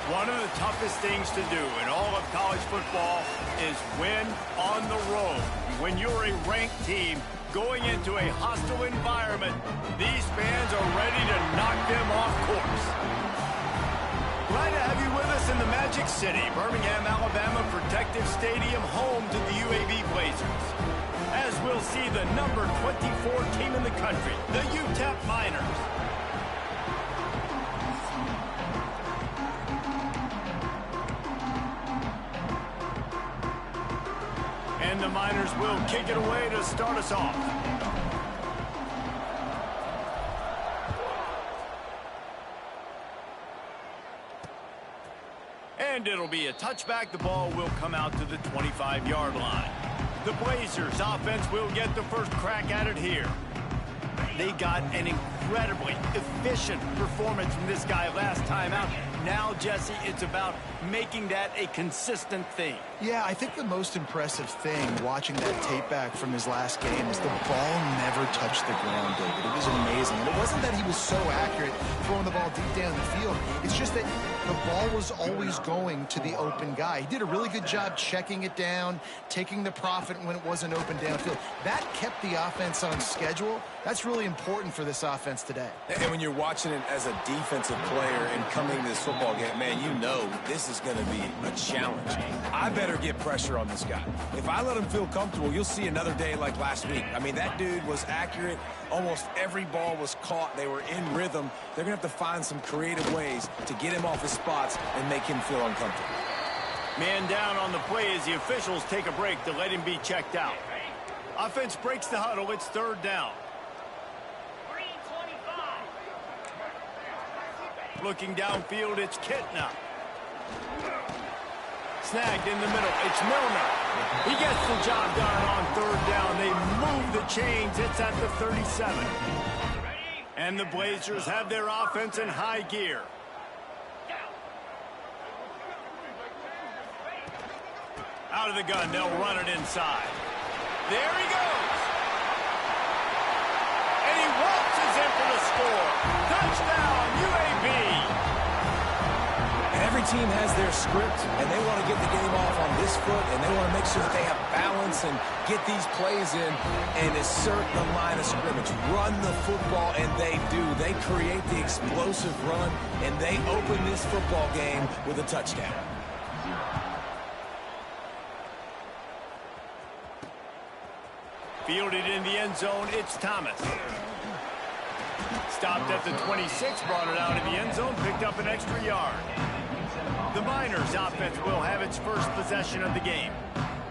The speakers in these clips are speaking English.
One of the toughest things to do in all of college football is win on the road. When you're a ranked team going into a hostile environment, these fans are ready to knock them off course. Glad to have you with us in the Magic City, Birmingham, Alabama Protective Stadium, home to the UAB Blazers. As we'll see the number 24 team in the country, the UTEP Miners. And the Miners will kick it away to start us off. And it'll be a touchback. The ball will come out to the 25-yard line. The Blazers offense will get the first crack at it here. They got an incredibly efficient performance from this guy last time out. Now, Jesse, it's about making that a consistent thing. Yeah, I think the most impressive thing watching that tape back from his last game is the ball never touched the ground, David. It was amazing. And it wasn't that he was so accurate throwing the ball deep down the field. It's just that the ball was always going to the open guy. He did a really good job checking it down, taking the profit when it wasn't open downfield. That kept the offense on schedule. That's really important for this offense today. And when you're watching it as a defensive player and coming to this football game, man, you know this is going to be a challenge. I better get pressure on this guy. If I let him feel comfortable, you'll see another day like last week. I mean, that dude was accurate. Almost every ball was caught. They were in rhythm. They're going to have to find some creative ways to get him off his spots and make him feel uncomfortable. Man down on the play as the officials take a break to let him be checked out. Offense breaks the huddle. It's third down. Looking downfield, it's Kitna. Snagged in the middle, it's Milner. He gets the job done on third down. They move the chains. It's at the 37. And the Blazers have their offense in high gear. Out of the gun, they'll run it inside. There he goes. And he waltzes in for the score. Touchdown, UAB. And every team has their script, and they want to get the game off on this foot, and they want to make sure that they have balance and get these plays in and assert the line of scrimmage. Run the football, and they do. They create the explosive run, and they open this football game with a touchdown. Fielded in the end zone, it's Thomas. Stopped at the 26, brought it out of the end zone, picked up an extra yard. The Miners offense will have its first possession of the game.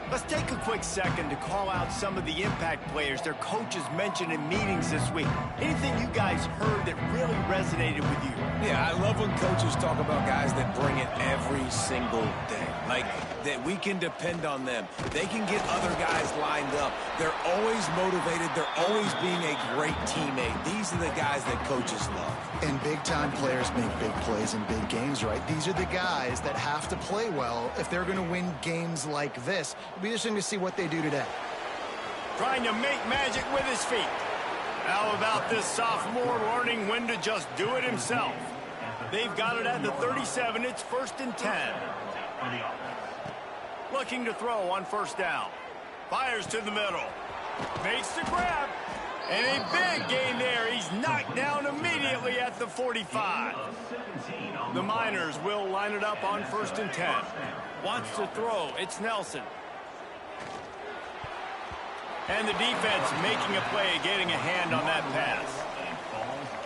Let's take a quick second to call out some of the impact players their coaches mentioned in meetings this week. Anything you guys heard that really resonated with you? Yeah, I love when coaches talk about guys that bring it every single day. Like, that we can depend on them. They can get other guys lined up. They're always motivated. They're always being a great teammate. These are the guys that coaches love. And big-time players make big plays in big games, right? These are the guys that have to play well if they're going to win games like this. It'll be interesting to see what they do today. Trying to make magic with his feet. How about this sophomore learning when to just do it himself? They've got it at the 37. It's 1st and 10. Looking to throw on first down. Fires to the middle. Makes the grab. And a big gain there. He's knocked down immediately at the 45. The Miners will line it up on 1st and 10. Wants to throw. It's Nelson. And the defense making a play, getting a hand on that pass.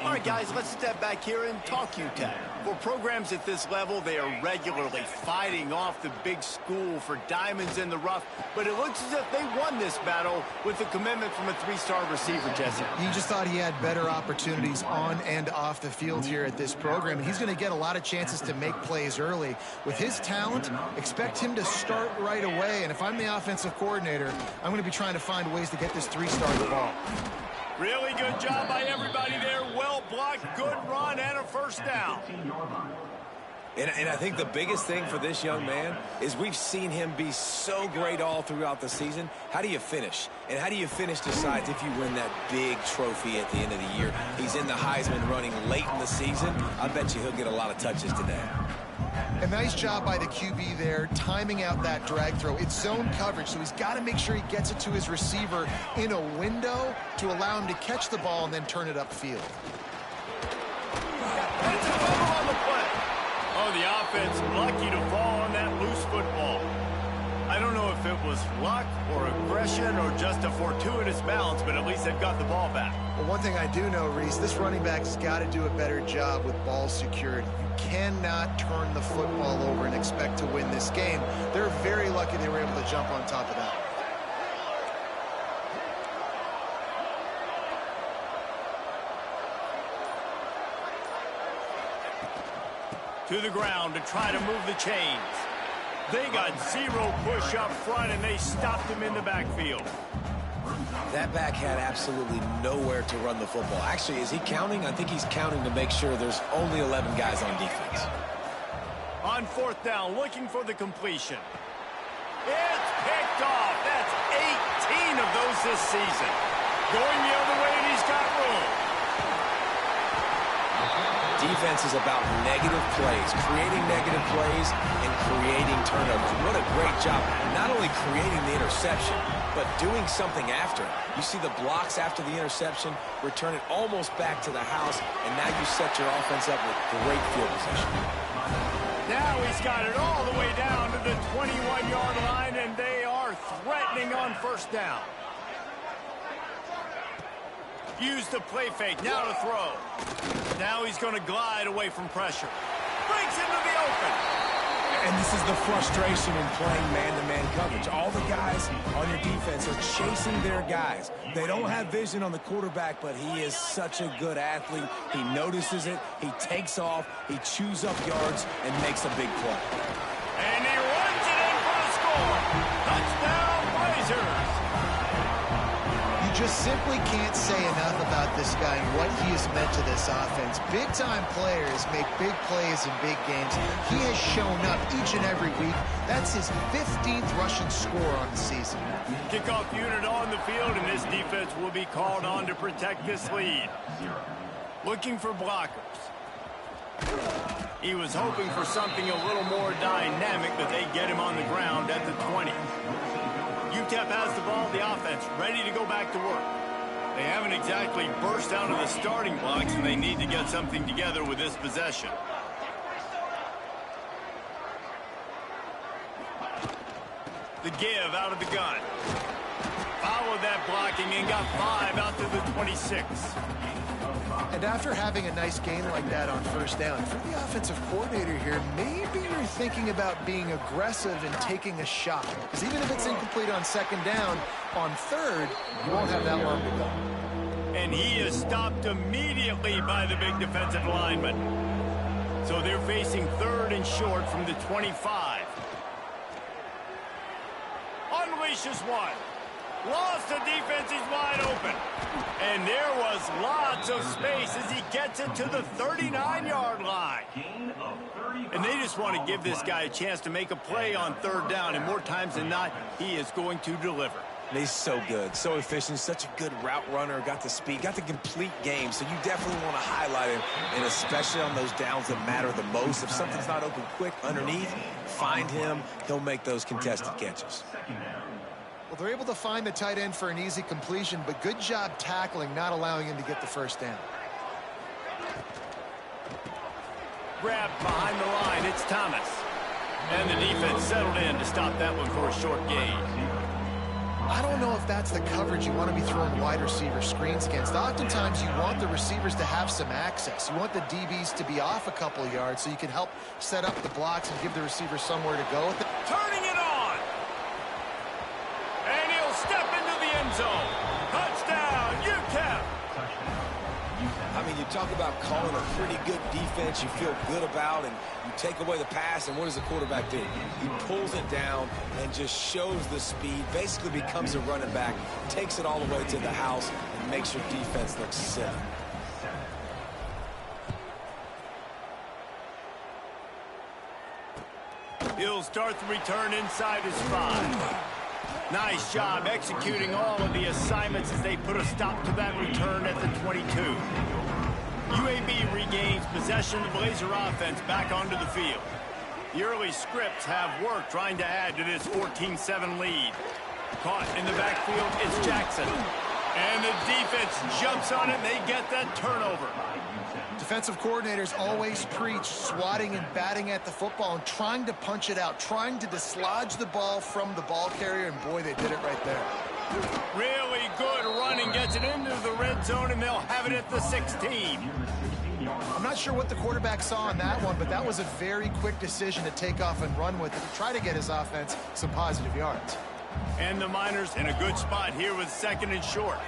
All right, guys, let's step back here and talk UTEP. For programs at this level, they are regularly fighting off the big school for diamonds in the rough, but it looks as if they won this battle with a commitment from a 3-star receiver, Jesse. He just thought he had better opportunities on and off the field here at this program, and he's going to get a lot of chances to make plays early. With his talent, expect him to start right away, and if I'm the offensive coordinator, I'm going to be trying to find ways to get this 3-star the ball. Really good job by everybody there. Well blocked, good run, and a first down. And I think the biggest thing for this young man is we've seen him be so great all throughout the season. How do you finish? And how do you finish decides if you win that big trophy at the end of the year. He's in the Heisman running late in the season. I bet you he'll get a lot of touches today. A nice job by the QB there, timing out that drag throw. It's zone coverage, so he's got to make sure he gets it to his receiver in a window to allow him to catch the ball and then turn it upfield. It's a fumble on the play. Oh, the offense lucky to fall on that loose football. I don't know if it was luck or aggression or just a fortuitous bounce, but at least they've got the ball back. Well, one thing I do know, Reese, this running back's got to do a better job with ball security. You cannot turn the football over and expect to win this game. They're very lucky they were able to jump on top of that. To the ground to try to move the chains. They got zero push up front, and they stopped him in the backfield. That back had absolutely nowhere to run the football. Actually, is he counting? I think he's counting to make sure there's only 11 guys on defense. On fourth down, looking for the completion. It's picked off. That's 18 of those this season. Going the other way, and he's got room. Defense is about negative plays, creating negative plays and creating turnovers. What a great job. Not only creating the interception, but doing something after. You see the blocks after the interception, return it almost back to the house, and now you set your offense up with great field position. Now he's got it all the way down to the 21-yard line, and they are threatening on first down. Use the play fake, now to throw. Now he's going to glide away from pressure. Breaks into the open. And this is the frustration in playing man-to-man coverage. All the guys on your defense are chasing their guys. They don't have vision on the quarterback, but he is such a good athlete. He notices it, he takes off, he chews up yards, and makes a big play. And he runs it in for the score. Touchdown, Blazers. You just simply can't say enough about this guy and what he has meant to this offense. Big-time players make big plays in big games. He has shown up each and every week. That's his 15th rushing score on the season. Kickoff unit on the field, and this defense will be called on to protect this lead. Looking for blockers. He was hoping for something a little more dynamic, but they get him on the ground at the 20. UTEP has the ball, the offense, ready to go back to work. They haven't exactly burst out of the starting blocks, and they need to get something together with this possession. The give out of the gun. Followed that blocking and got 5 out to the 26. And after having a nice game like that on first down, for the offensive coordinator here, maybe you're thinking about being aggressive and taking a shot. Because even if it's incomplete on second down, on third, you won't have that long to go. And he is stopped immediately by the big defensive lineman. So they're facing third and short from the 25. Unleashes one. Lost the defense, he's wide open. And there was lots of space as he gets it to the 39-yard line. And they just want to give this guy a chance to make a play on third down, and more times than not, he is going to deliver. And he's so good, so efficient, such a good route runner, got the speed, got the complete game, so you definitely want to highlight him, and especially on those downs that matter the most. If something's not open quick underneath, find him, he'll make those contested catches. Well, they're able to find the tight end for an easy completion, but good job tackling, not allowing him to get the first down. Grabbed behind the line, it's Thomas. And the defense settled in to stop that one for a short gain. I don't know if that's the coverage you want to be throwing wide receiver screens against. Oftentimes, you want the receivers to have some access. You want the DBs to be off a couple of yards so you can help set up the blocks and give the receiver somewhere to go with it. Turning it on. And he'll step into the end zone. Touchdown, UTEP. I mean, you talk about calling a pretty good defense you feel good about, and you take away the pass, and what does the quarterback do? He pulls it down and just shows the speed, basically becomes a running back, takes it all the way to the house, and makes your defense look silly. He'll start the return inside his 5. Nice job executing all of the assignments as they put a stop to that return at the 22. UAB regains possession of the Blazer offense back onto the field. The early scripts have worked trying to add to this 14-7 lead. Caught in the backfield, it's Jackson. And the defense jumps on it, and they get that turnover. Defensive coordinators always preach swatting and batting at the football and trying to punch it out, trying to dislodge the ball from the ball carrier, and boy, they did it right there. Really good running, gets it into the red zone, and they'll have it at the 16. I'm not sure what the quarterback saw on that one, but that was a very quick decision to take off and run with it to try to get his offense some positive yards. And the Miners in a good spot here with 2nd and short.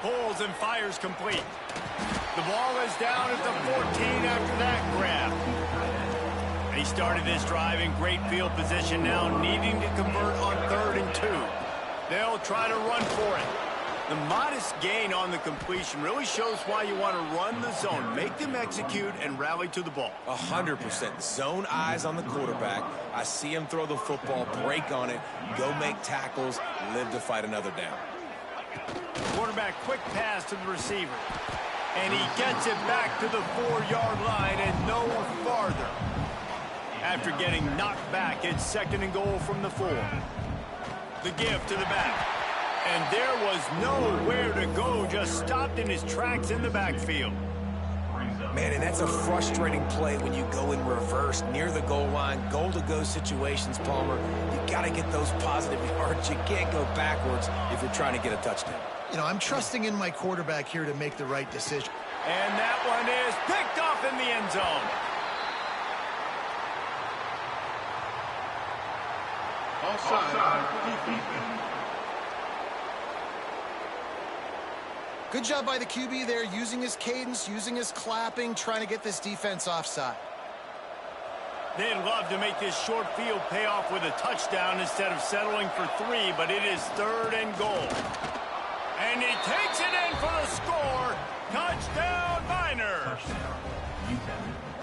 Pulls and fires complete. The ball is down at the 14 after that grab. They started this drive in great field position, now needing to convert on 3rd and 2. They'll try to run for it. The modest gain on the completion really shows why you want to run the zone. Make them execute and rally to the ball. 100%. Zone eyes on the quarterback. I see him throw the football, break on it, go make tackles, live to fight another down. Quarterback quick pass to the receiver. And he gets it back to the 4-yard line and no farther. After getting knocked back, it's 2nd and goal from the 4. The give to the back. And there was nowhere to go, just stopped in his tracks in the backfield. Man, and that's a frustrating play when you go in reverse near the goal line, goal-to-go situations, Palmer. You got to get those positive yards. You can't go backwards if you're trying to get a touchdown. You know, I'm trusting in my quarterback here to make the right decision. And that one is picked off in the end zone. Offside. Good job by the QB there, using his cadence, using his clapping, trying to get this defense offside. They'd love to make this short field pay off with a touchdown instead of settling for 3, but it is 3rd and goal. And he takes it in for the score. Touchdown, Miners.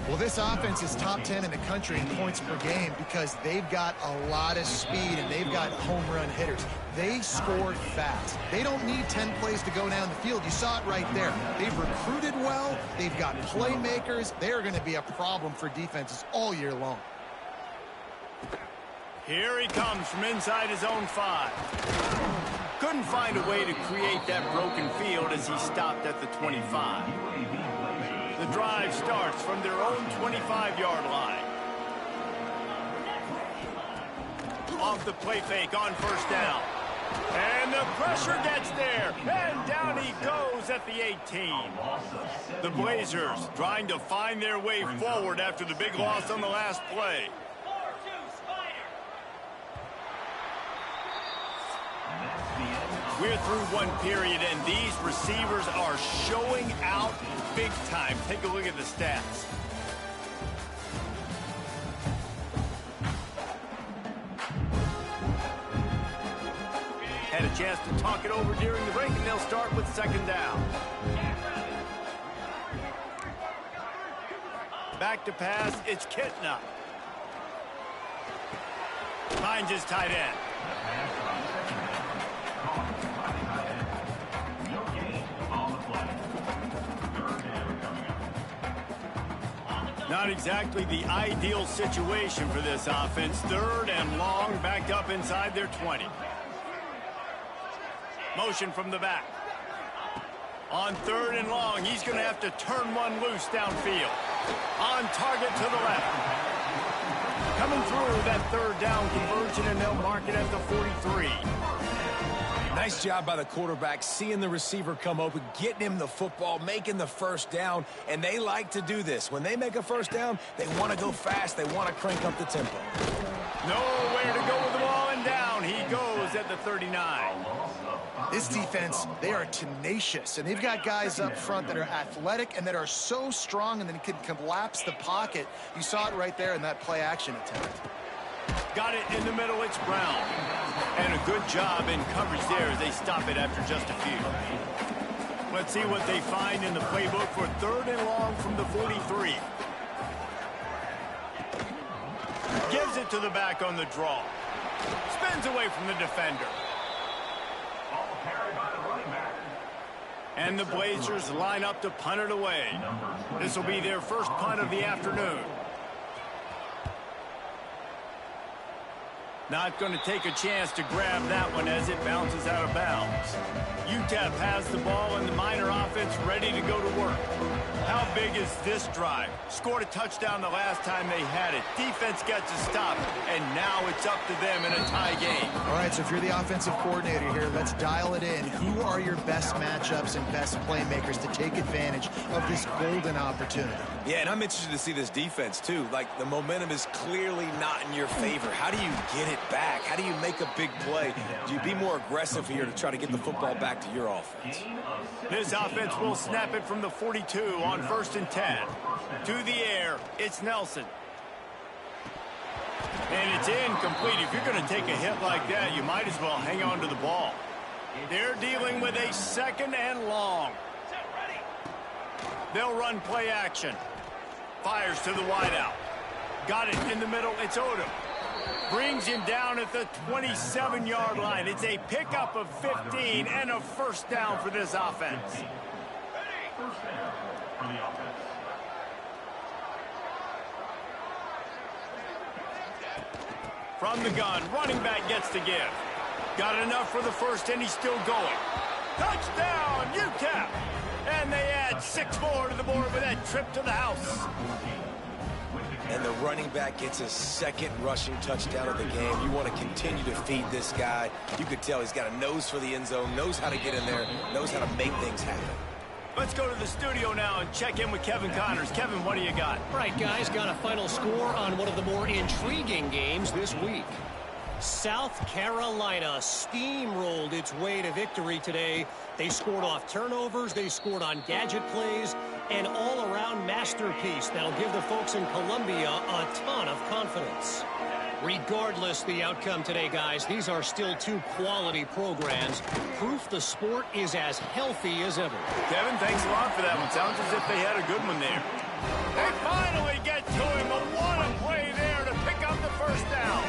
Well, this offense is top 10 in the country in points per game because they've got a lot of speed and they've got home run hitters. They score fast. They don't need 10 plays to go down the field. You saw it right there. They've recruited well. They've got playmakers. They're going to be a problem for defenses all year long. Here he comes from inside his own 5. Couldn't find a way to create that broken field as he stopped at the 25. The drive starts from their own 25-yard line. Off the play fake on 1st down. And the pressure gets there. And down he goes at the 18. The Blazers trying to find their way forward after the big loss on the last play. We're through one period, and these receivers are showing out big time. Take a look at the stats. Had a chance to talk it over during the break, and they'll start with 2nd down. Back to pass, it's Kitna. Finds his tight end. Not exactly the ideal situation for this offense. 3rd and long, backed up inside their 20. Motion from the back. On 3rd and long, he's going to have to turn one loose downfield. On target to the left. Coming through that 3rd down conversion, and they'll mark it at the 43. Nice job by the quarterback, seeing the receiver come open, getting him the football, making the 1st down, and they like to do this. When they make a 1st down, they want to go fast. They want to crank up the tempo. Nowhere to go with the ball, and down he goes at the 39. This defense, they are tenacious, and they've got guys up front that are athletic and that are so strong and then can collapse the pocket. You saw it right there in that play-action attempt. Got it in the middle, it's Brown. And a good job in coverage there as they stop it after just a few. Let's see what they find in the playbook for 3rd and long from the 43. Gives it to the back on the draw. Spins away from the defender. And the Blazers line up to punt it away. This will be their first punt of the afternoon. Not going to take a chance to grab that one as it bounces out of bounds. UTEP has the ball and the Miner offense ready to go to work. How big is this drive? Scored a touchdown the last time they had it. Defense gets a stop, and now it's up to them in a tie game. All right, so if you're the offensive coordinator here, let's dial it in. Who are your best matchups and best playmakers to take advantage of this golden opportunity? Yeah, and I'm interested to see this defense, too. Like, the momentum is clearly not in your favor. How do you get it back? How do you make a big play? Do you be more aggressive here to try to get the football back to your offense? This offense will snap it from the 42 on 1st and 10. To the air, it's Nelson. And it's incomplete. If you're going to take a hit like that, you might as well hang on to the ball. They're dealing with a 2nd and long. They'll run play action. Fires to the wideout. Got it in the middle. It's Odom. Brings him down at the 27-yard line. It's a pickup of 15 and a first down for this offense. First down for the offense. From the gun, running back gets to give. Got enough for the first, and he's still going. Touchdown, UTEP! And they add 6 more to the board with that trip to the house. And the running back gets his 2nd rushing touchdown of the game. You want to continue to feed this guy. You could tell he's got a nose for the end zone, knows how to get in there, knows how to make things happen. Let's go to the studio now and check in with Kevin Connors. Kevin, what do you got? All right, guys, got a final score on one of the more intriguing games this week. South Carolina steamrolled its way to victory today. They scored off turnovers, they scored on gadget plays, an all-around masterpiece that'll give the folks in Columbia a ton of confidence. Regardless the outcome today, guys, these are still 2 quality programs. Proof the sport is as healthy as ever. Kevin, thanks a lot for that one. Sounds as if they had a good one there. They finally get to him, but what a play there to pick up the first down.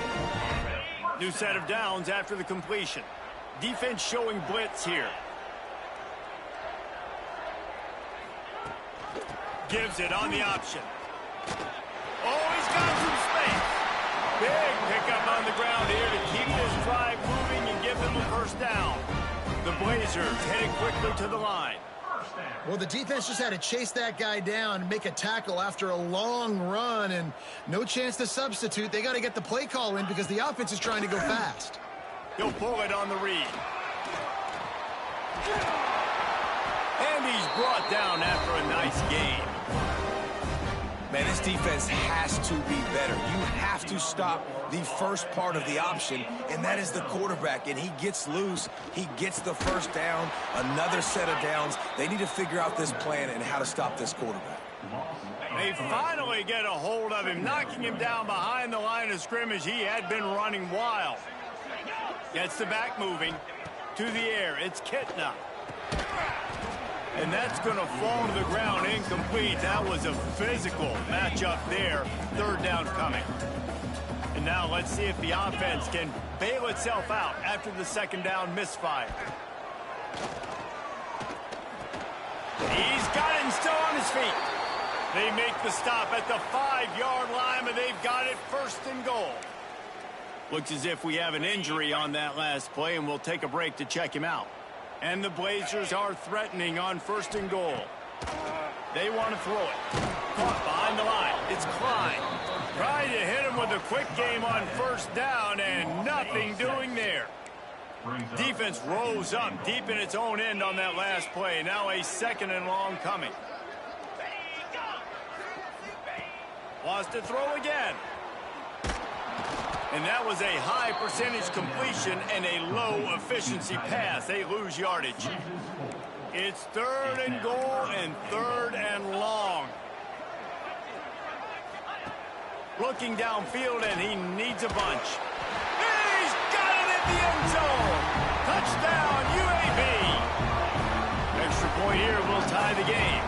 New set of downs after the completion. Defense showing blitz here. Gives it on the option. Oh, he's got some space. Big pickup on the ground here to keep this drive moving and give them a first down. The Blazers heading quickly to the line. Well, the defense just had to chase that guy down and make a tackle after a long run, and no chance to substitute. They got to get the play call in because the offense is trying to go fast. He'll pull it on the read. And he's brought down after a nice game. Man, this defense has to be better. You have to stop the first part of the option, and that is the quarterback. And he gets loose. He gets the first down, another set of downs. They need to figure out this plan and how to stop this quarterback. They finally get a hold of him, knocking him down behind the line of scrimmage. He had been running wild. Gets the back moving. To the air, it's Kitna. And that's going to fall to the ground incomplete. That was a physical matchup there. 3rd down coming. And now let's see if the offense can bail itself out after the 2nd down misfire. He's got it and still on his feet. They make the stop at the 5-yard line, but they've got it 1st and goal. Looks as if we have an injury on that last play, and we'll take a break to check him out. And the Blazers are threatening on 1st and goal. They want to throw it. Caught behind the line. It's Klein. Trying to hit him with a quick game on 1st down, and nothing doing there. Defense rose up deep in its own end on that last play. Now a 2nd and long coming. Wants to throw again. And that was a high percentage completion and a low efficiency pass. They lose yardage. It's 3rd and goal and 3rd and long. Looking downfield, and he needs a bunch. He's got it in the end zone. Touchdown, UAB. Extra point here will tie the game.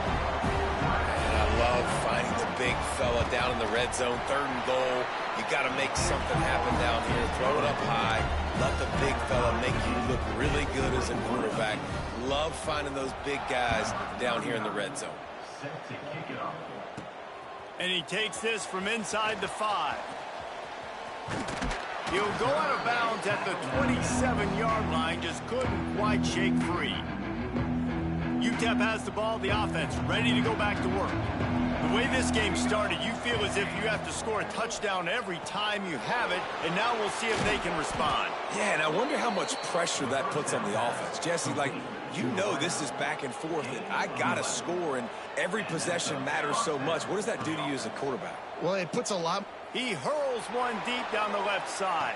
And I love finding the big fella down in the red zone. 3rd and goal. You got to make something happen down here. Throw it up high. Let the big fella make you look really good as a quarterback. Love finding those big guys down here in the red zone. Set to kick it off. And he takes this from inside the 5. He'll go out of bounds at the 27-yard line, just couldn't quite shake free. UTEP has the ball, the offense ready to go back to work. The way this game started, you feel as if you have to score a touchdown every time you have it, and now we'll see if they can respond. Yeah, and I wonder how much pressure that puts on the offense. Jesse, like, you know this is back and forth, and I got to score, and every possession matters so much. What does that do to you as a quarterback? Well, it puts a lot. He hurls one deep down the left side.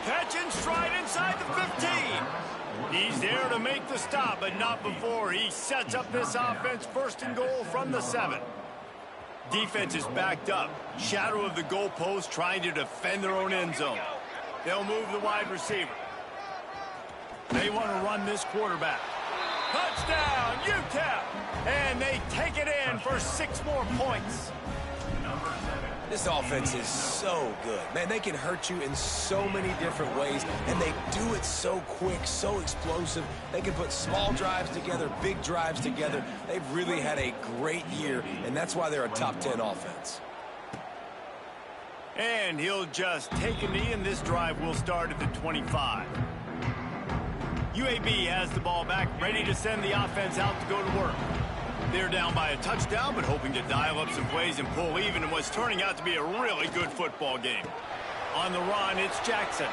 Catch and stride inside the 15. He's there to make the stop, but not before he sets up this offense first and goal from the 7. Defense is backed up. Shadow of the goalpost trying to defend their own end zone. They'll move the wide receiver. They want to run this quarterback. Touchdown, UTEP! And they take it in for 6 more points. This offense is so good. Man, they can hurt you in so many different ways, and they do it so quick, so explosive. They can put small drives together, big drives together. They've really had a great year, and that's why they're a top 10 offense. And he'll just take a knee, and this drive will start at the 25. UAB has the ball back, ready to send the offense out to go to work. They're down by a touchdown, but hoping to dial up some plays and pull even in what's turning out to be a really good football game. On the run, it's Jackson.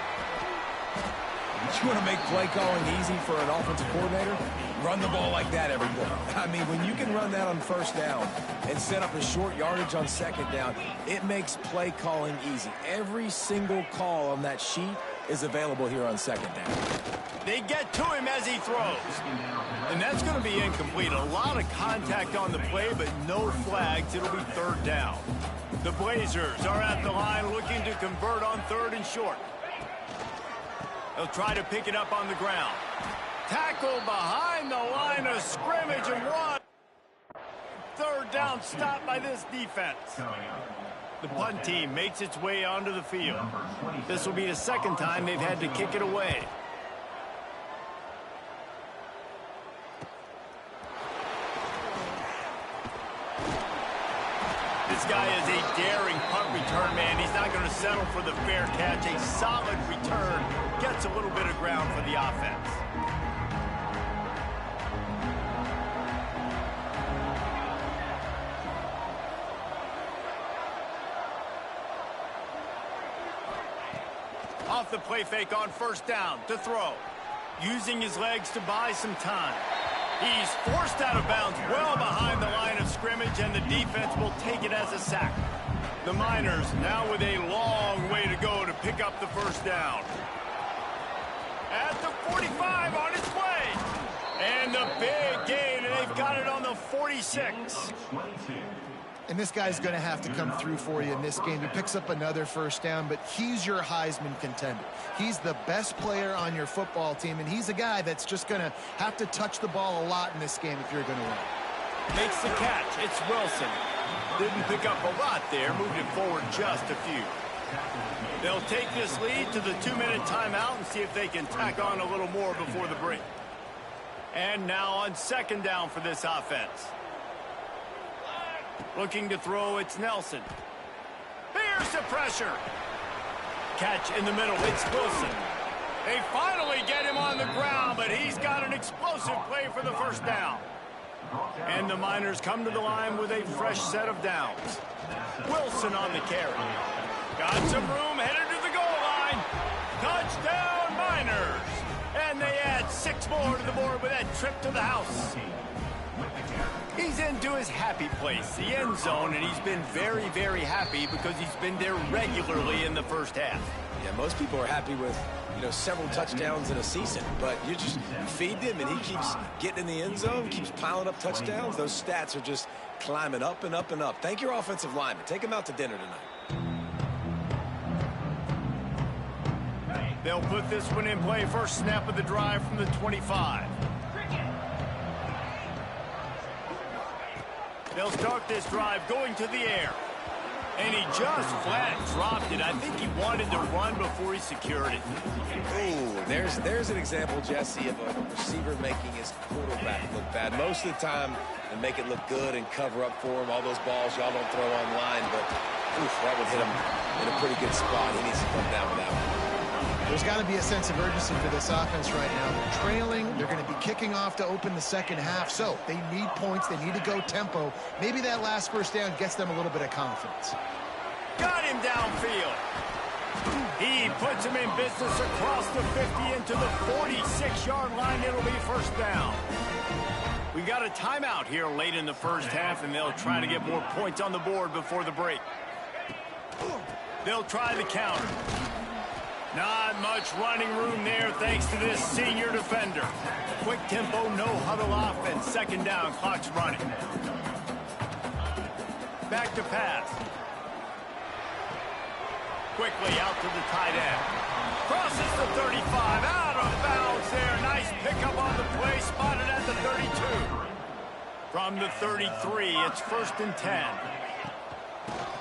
You want to make play calling easy for an offensive coordinator? Run the ball like that every day. I mean, when you can run that on first down and set up a short yardage on second down, it makes play calling easy. Every single call on that sheet is available here on second down. They get to him as he throws. And that's going to be incomplete. A lot of contact on the play, but no flags. It'll be 3rd down. The Blazers are at the line looking to convert on 3rd and short. They'll try to pick it up on the ground. Tackle behind the line of scrimmage and 1. 3rd down stop by this defense. The punt team makes its way onto the field. This will be the 2nd time they've had to kick it away. This guy is a daring punt return man. He's not going to settle for the fair catch. A solid return. Gets a little bit of ground for the offense. Off the play fake on 1st down to throw. Using his legs to buy some time. He's forced out of bounds well behind the line of scrimmage, and the defense will take it as a sack. The Miners now with a long way to go to pick up the 1st down. At the 45 on its way. And the big gain, and they've got it on the 46. And this guy's going to have to come through for you in this game. He picks up another 1st down, but he's your Heisman contender. He's the best player on your football team, and he's a guy that's just going to have to touch the ball a lot in this game if you're going to win. Makes the catch. It's Wilson. Didn't pick up a lot there, moved it forward just a few. They'll take this lead to the 2-minute timeout and see if they can tack on a little more before the break. And now on 2nd down for this offense. Looking to throw, it's Nelson. Here's the pressure. Catch in the middle, it's Wilson. They finally get him on the ground, but he's got an explosive play for the 1st down. And the Miners come to the line with a fresh set of downs. Wilson on the carry. Got some room, headed to the goal line. Touchdown, Miners. And they add 6 more to the board with that trip to the house. He's into his happy place, the end zone, and he's been very, very happy because he's been there regularly in the 1st half. Yeah, most people are happy with, several touchdowns in a season, but you just feed him, and he keeps getting in the end zone, keeps piling up touchdowns. Those stats are just climbing up and up and up. Thank your offensive lineman. Take him out to dinner tonight. They'll put this one in play. 1st snap of the drive from the 25. They'll start this drive going to the air. And he just flat dropped it. I think he wanted to run before he secured it. Ooh, there's an example, Jesse, of a receiver making his quarterback look bad. Most of the time, they make it look good and cover up for him. All those balls y'all don't throw online, but oof, that would hit him in a pretty good spot. He needs to come down with that one. There's got to be a sense of urgency for this offense right now. They're trailing. They're going to be kicking off to open the second half. So they need points. They need to go tempo. Maybe that last first down gets them a little bit of confidence. Got him downfield. He puts him in business across the 50 into the 46-yard line. It'll be first down. We got a timeout here late in the first half, and they'll try to get more points on the board before the break. They'll try the counter. Not much running room there thanks to this senior defender. Quick tempo, no huddle offense. Second down, clock's running. Back to pass. Quickly out to the tight end. Crosses the 35, out of bounds there. Nice pickup on the play, spotted at the 32. From the 33, it's 1st and 10.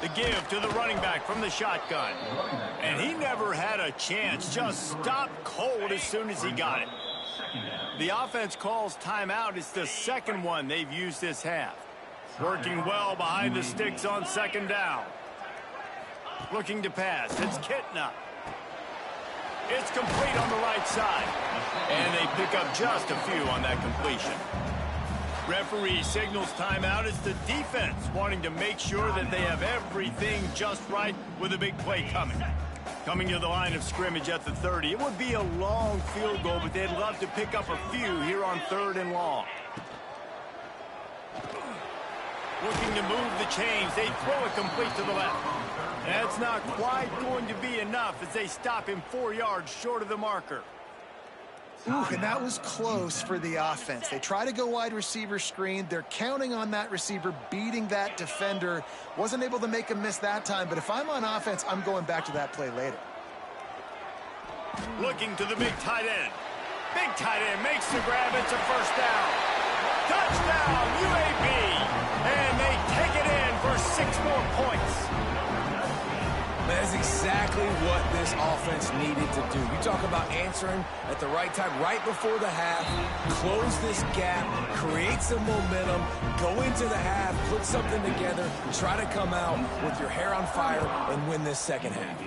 The give to the running back from the shotgun. And he never had a chance. Just stopped cold as soon as he got it. The offense calls timeout. It's the second one they've used this half. Working well behind the sticks on second down. Looking to pass. It's Kitna. It's complete on the right side. And they pick up just a few on that completion. Referee signals timeout. It's the defense wanting to make sure that they have everything just right with a big play coming. Coming to the line of scrimmage at the 30. It would be a long field goal, but they'd love to pick up a few here on 3rd and long. Looking to move the chains. They throw it complete to the left. That's not quite going to be enough as they stop him 4 yards short of the marker. Ooh, and that was close for the offense. They try to go wide receiver screen. They're counting on that receiver beating that defender. Wasn't able to make him miss that time, but if I'm on offense, I'm going back to that play later. Looking to the big tight end. Big tight end makes the grab. It's a first down. Touchdown, UAB. And they take it in for 6 more points. That's exactly what this offense needed to do. You talk about answering at the right time, right before the half, close this gap, create some momentum, go into the half, put something together, try to come out with your hair on fire and win this second half.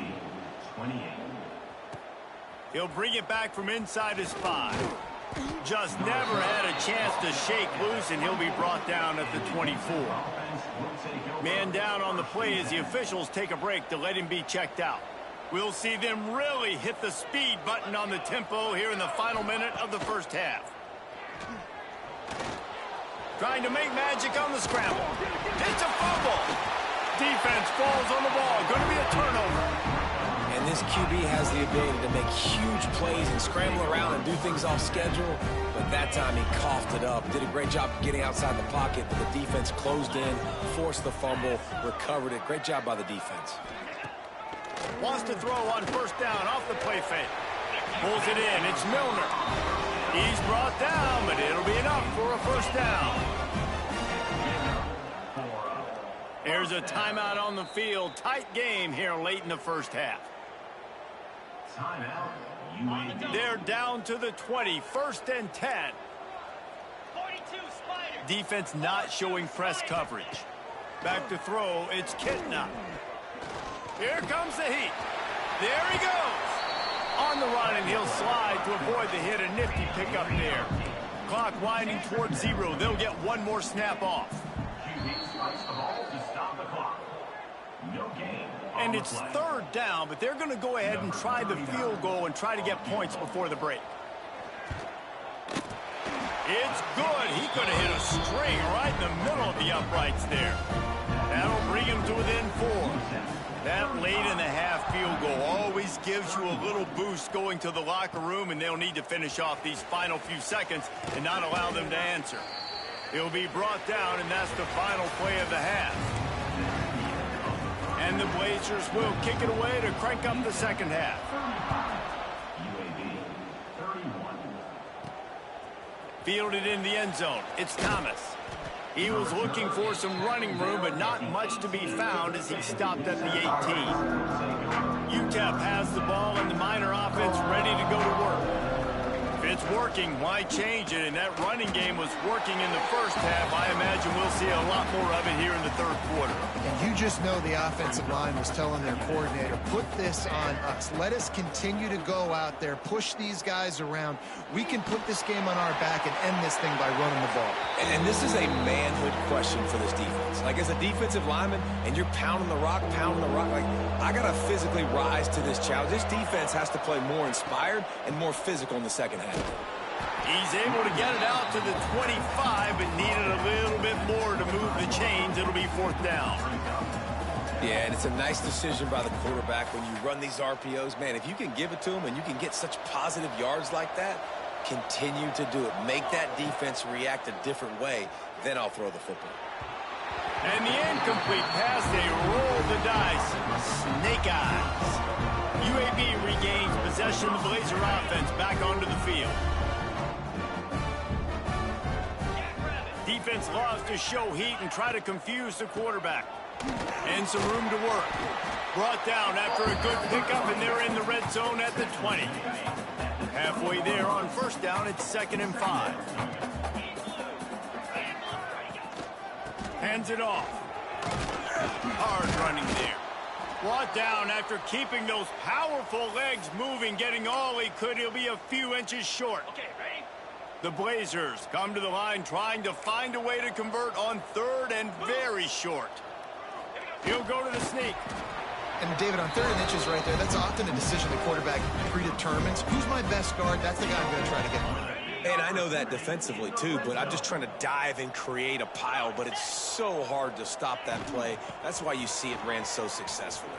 He'll bring it back from inside his 5. Just never had a chance to shake loose, and he'll be brought down at the 24. Man down on the play as the officials take a break to let him be checked out. We'll see them really hit the speed button on the tempo here in the final minute of the first half. Trying to make magic on the scramble. It's a fumble. Defense falls on the ball. Going to be a turnover. And this QB has the ability to make huge plays and scramble around and do things off schedule. But that time he coughed it up. Did a great job getting outside the pocket, but the defense closed in, forced the fumble, recovered it. Great job by the defense. Wants to throw on first down off the play fake. Pulls it in. It's Milner. He's brought down, but it'll be enough for a first down. There's a timeout on the field. Tight game here late in the first half. They're down to the 20. 1st and 10. Defense not showing press coverage. Back to throw. It's Kitna. Here comes the heat. There he goes. On the run, and he'll slide to avoid the hit. A nifty pickup there. Clock winding towards 0. They'll get one more snap off. And it's 3rd down, but they're going to go ahead and try the field goal and try to get points before the break. It's good. He could have hit a string right in the middle of the uprights there. That'll bring him to within 4. That late in the half field goal always gives you a little boost going to the locker room, and they'll need to finish off these final few seconds and not allow them to answer. He'll be brought down, and that's the final play of the half. And the Blazers will kick it away to crank up the second half. Fielded in the end zone. It's Thomas. He was looking for some running room, but not much to be found as he stopped at the 18. UTEP has the ball and the Miner offense ready to go to work. If it's working, why change it? And that running game was working in the first half. I imagine we'll see a lot more of it here in the third quarter. And you just know the offensive line was telling their coordinator, put this on us. Let us continue to go out there, push these guys around. We can put this game on our back and end this thing by running the ball. And this is a manhood question for this defense. Like, as a defensive lineman, and you're pounding the rock, like, I got to physically rise to this challenge. This defense has to play more inspired and more physical in the second half. He's able to get it out to the 25, but needed a little bit more to move the chains. It'll be fourth down. Yeah, and it's a nice decision by the quarterback when you run these RPOs. Man, if you can give it to him and you can get such positive yards like that, continue to do it. Make that defense react a different way. Then I'll throw the football. And the incomplete pass, they roll the dice. Snake eyes. UAB regains possession of the Blazer offense back onto the field. Defense loves to show heat and try to confuse the quarterback. And some room to work. Brought down after a good pickup, and they're in the red zone at the 20. Halfway there on first down, it's 2nd and 5. Hands it off. Hard running there. Brought down after keeping those powerful legs moving, getting all he could. He'll be a few inches short. The Blazers come to the line trying to find a way to convert on 3rd and very short. He'll go to the sneak. And David, on 3rd and inches right there, that's often a decision the quarterback predetermines. Who's my best guard? That's the guy I'm going to try to get. And I know that defensively too, but I'm just trying to dive and create a pile, but it's so hard to stop that play. That's why you see it ran so successfully.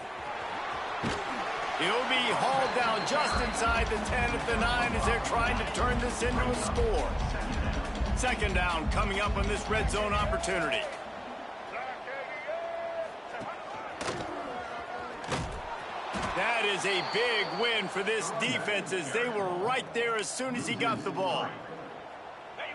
He'll be hauled down just inside the 10 at the 9 as they're trying to turn this into a score. 2nd down coming up on this red zone opportunity. That is a big win for this defense as they were right there as soon as he got the ball.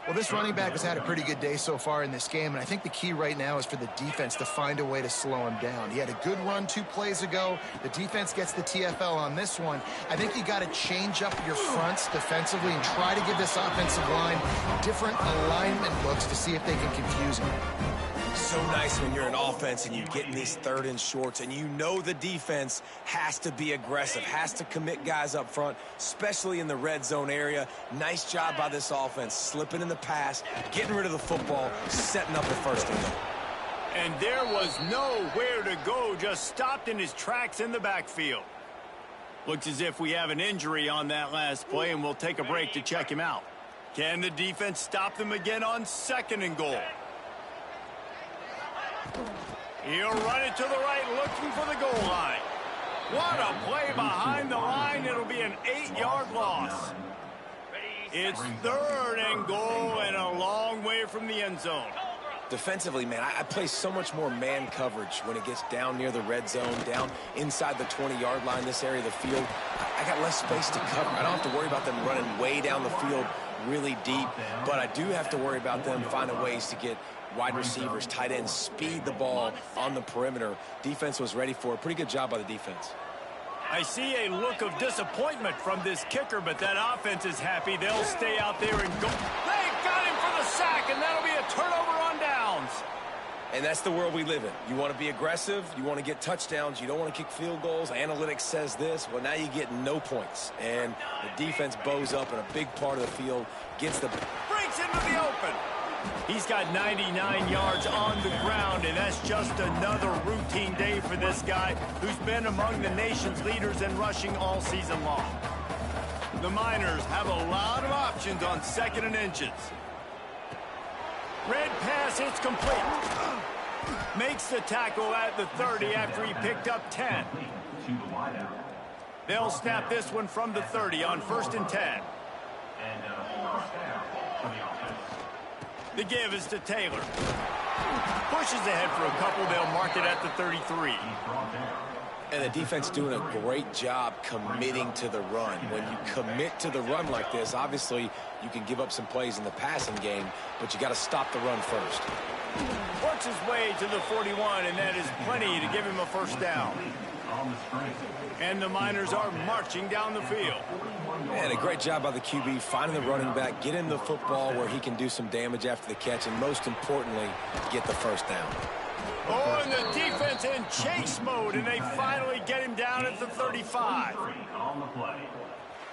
Well, this running back has had a pretty good day so far in this game, and I think the key right now is for the defense to find a way to slow him down. He had a good run 2 plays ago. The defense gets the TFL on this one. I think you got to change up your fronts defensively and try to give this offensive line different alignment looks to see if they can confuse him. So nice when you're an offense and you get in these 3rd and shorts and you know the defense has to be aggressive, has to commit guys up front, especially in the red zone area. Nice job by this offense, slipping in the pass, getting rid of the football, setting up the 1st and goal. And there was nowhere to go, just stopped in his tracks in the backfield. Looks as if we have an injury on that last play, and we'll take a break to check him out. Can the defense stop them again on 2nd and goal? He'll run it to the right, looking for the goal line. What a play behind the line. It'll be an 8-yard loss. It's 3rd and goal and a long way from the end zone. Defensively, man, I play so much more man coverage when it gets down near the red zone, down inside the 20-yard line, this area of the field. I got less space to cover. I don't have to worry about them running way down the field really deep, but I do have to worry about them finding ways to get wide receivers, tight ends, speed the ball on the perimeter. Defense was ready for it. Pretty good job by the defense. I see a look of disappointment from this kicker, but that offense is happy. They'll stay out there and go. They got him for the sack, and that'll be a turnover on downs. And that's the world we live in. You want to be aggressive. You want to get touchdowns. You don't want to kick field goals. Analytics says this. Well, now you get no points. And the defense bows up in a big part of the field, gets the... breaks into the open. He's got 99 yards on the ground, and that's just another routine day for this guy who's been among the nation's leaders in rushing all season long. The Miners have a lot of options on 2nd and inches. Red pass hits complete. Makes the tackle at the 30 after he picked up 10. They'll snap this one from the 30 on 1st and 10. The give is to Taylor. Pushes ahead for a couple. They'll mark it at the 33. And the defense doing a great job committing to the run. When you commit to the run like this, obviously you can give up some plays in the passing game, but you got to stop the run first. Works his way to the 41, and that is plenty to give him a first down. And the Miners are marching down the field. Man, a great job by the QB finding the running back, getting the football where he can do some damage after the catch, and most importantly, get the first down. Oh, and the defense in chase mode, and they finally get him down at the 35.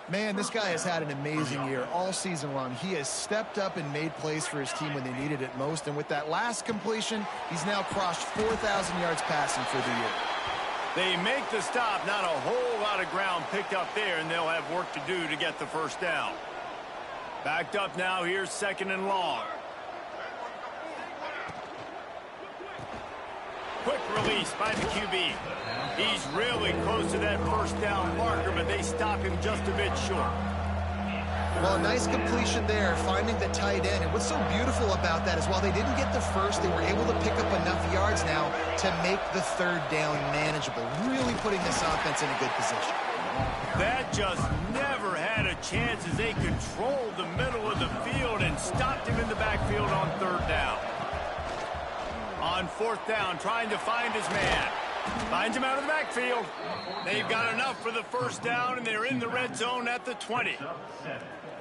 Man, this guy has had an amazing year all season long. He has stepped up and made plays for his team when they needed it most. And with that last completion, he's now crossed 4,000 yards passing for the year. They make the stop, not a whole lot of ground picked up there, and they'll have work to do to get the first down. Backed up now, here's 2nd and long. Quick release by the QB. He's really close to that first down marker, but they stop him just a bit short. Well, a nice completion there, finding the tight end. And what's so beautiful about that is while they didn't get the first, they were able to pick up enough yards now to make the 3rd down manageable, really putting this offense in a good position. That just never had a chance as they controlled the middle of the field and stopped him in the backfield on 3rd down. On 4th down, trying to find his man. Finds him out of the backfield. They've got enough for the first down, and they're in the red zone at the 20.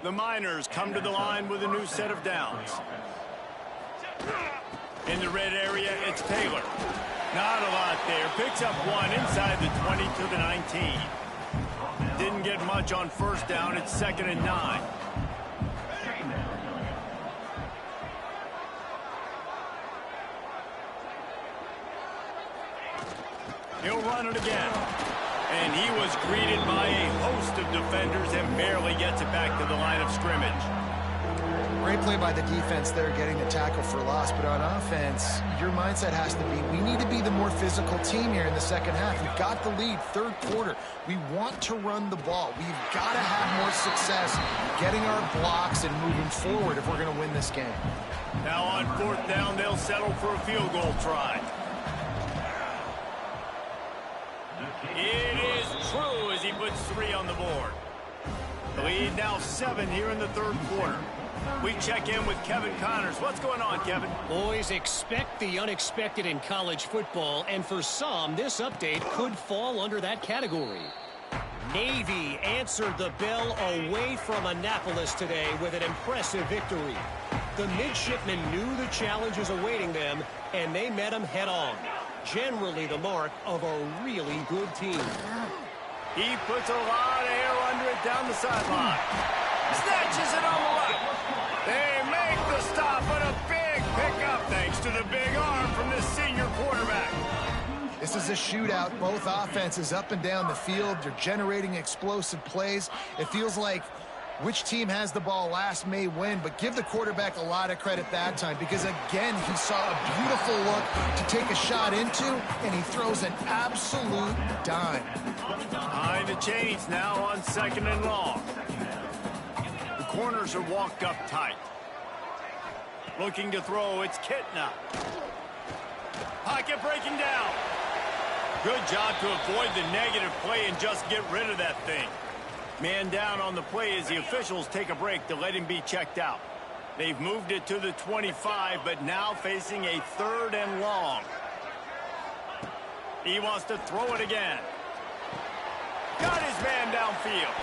The Miners come to the line with a new set of downs. In the red area, it's Taylor. Not a lot there. Picks up 1 inside the 20 to the 19. Didn't get much on 1st down. It's 2nd and 9. He'll run it again. And he was greeted by a host of defenders and barely gets it back to the line of scrimmage. Great play by the defense there, getting the tackle for loss. But on offense, your mindset has to be, we need to be the more physical team here in the second half. We've got the lead, 3rd quarter. We want to run the ball. We've got to have more success getting our blocks and moving forward if we're going to win this game. Now on 4th down, they'll settle for a field goal try. It is true as he puts 3 on the board. The lead now 7 here in the 3rd quarter. We check in with Kevin Connors. What's going on, Kevin? Boys, expect the unexpected in college football, and for some, this update could fall under that category. Navy answered the bell away from Annapolis today with an impressive victory. The midshipmen knew the challenges awaiting them, and they met them head-on. Generally the mark of a really good team. He puts a lot of air under it down the sideline. Snatches it on the left. They make the stop, but a big pickup thanks to the big arm from this senior quarterback. This is a shootout. Both offenses up and down the field. They're generating explosive plays. It feels like which team has the ball last may win, but give the quarterback a lot of credit that time because, again, he saw a beautiful look to take a shot into, and he throws an absolute dime. Behind the chains now on 2nd and long. The corners are walked up tight. Looking to throw, it's Kitna. Pocket breaking down. Good job to avoid the negative play and just get rid of that thing. Man down on the play as the officials take a break to let him be checked out. They've moved it to the 25, but now facing a 3rd and long. He wants to throw it again. Got his man downfield.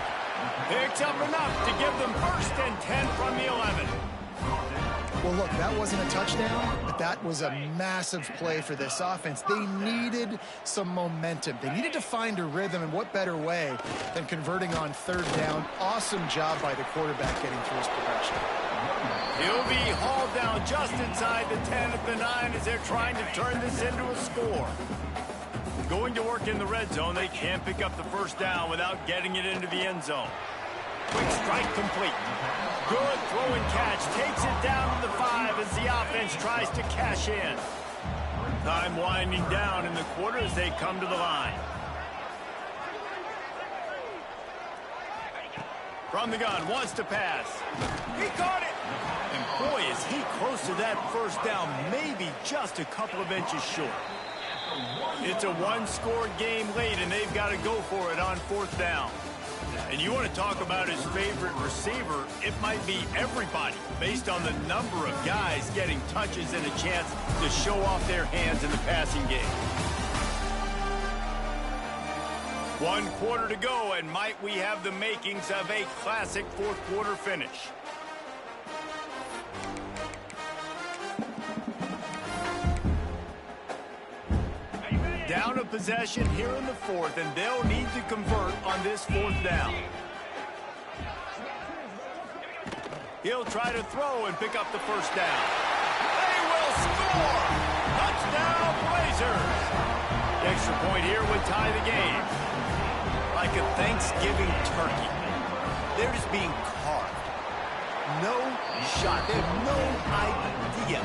Picks up enough to give them 1st and 10 from the 11. Well, look, that wasn't a touchdown, but that was a massive play for this offense. They needed some momentum. They needed to find a rhythm, and what better way than converting on 3rd down. Awesome job by the quarterback getting through his progression. He'll be hauled down just inside the 10 at the 9 as they're trying to turn this into a score. Going to work in the red zone, they can't pick up the 1st down without getting it into the end zone. Quick strike complete. Good throw and catch. Takes it down to the 5 as the offense tries to cash in. Time winding down in the quarter as they come to the line. From the gun, wants to pass. He caught it. And boy, is he close to that 1st down, maybe just a couple of inches short. It's a 1-score game late, and they've got to go for it on 4th down. And you want to talk about his favorite receiver, it might be everybody, based on the number of guys getting touches and a chance to show off their hands in the passing game. 1 quarter to go, and might we have the makings of a classic fourth quarter finish. Down a possession here in the fourth, and they'll need to convert on this fourth down. He'll try to throw and pick up the first down. They will score! Touchdown, Blazers! The extra point here would tie the game. Like a Thanksgiving turkey. They're just being carved. No shot. They have no idea